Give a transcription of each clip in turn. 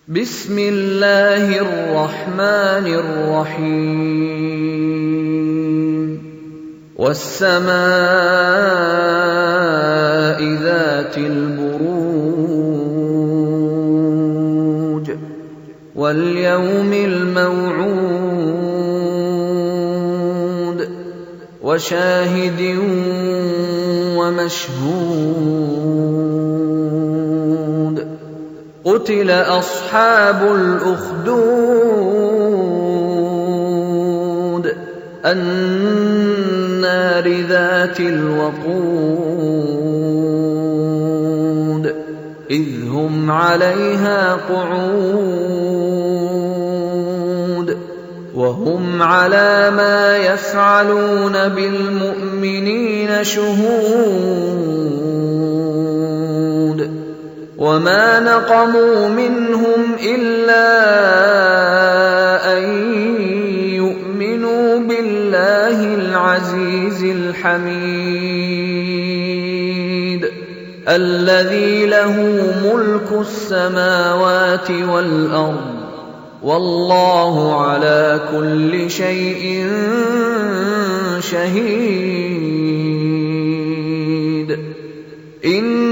بسم الله الرحمن الرحيم والسماء ذات البروج واليوم الموعود وشاهد ومشهود قتل أصحاب الأخدود النار ذات الوقود إذ هم عليها قعود وهم على ما يفعلون بالمؤمنين شهود وما نقموا منهم إلا أن يؤمنوا بالله العزيز الحميد الذي له ملك السماوات والأرض والله على كل شيء شهيد إن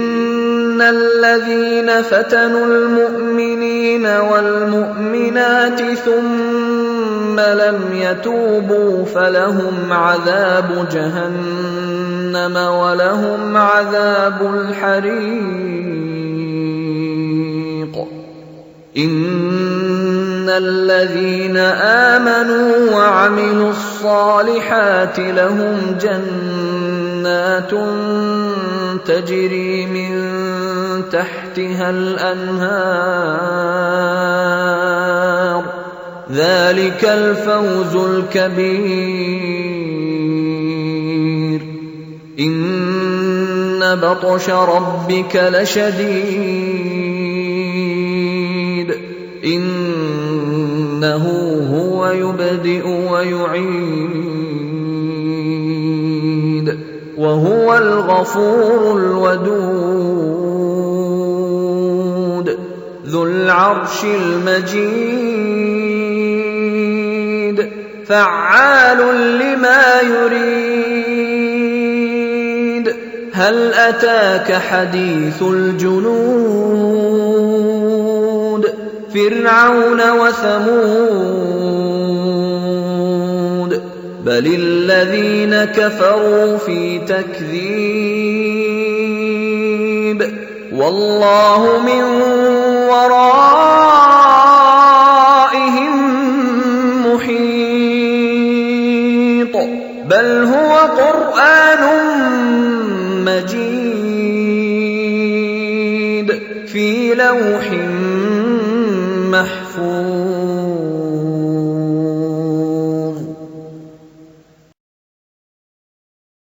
الذين فتنوا المؤمنين والمؤمنات ثم لم يتوبوا فلهم عذاب جهنم ولهم عذاب الحريق إن الذين آمنوا وعملوا الصالحات لهم جنات تجري من تحتها الأنهار ذلك الفوز الكبير إن بطش ربك لشديد إنه هو يبدئ ويعيد وهو الغفور الودود ذو العرش المجيد فعال لما يريد هل أتاك حديث الجنود فرعون وثمود بل الذين كفروا في تكذيب والله من ورائهم محيط بل هو قرآن مجيد في لوح محفوظ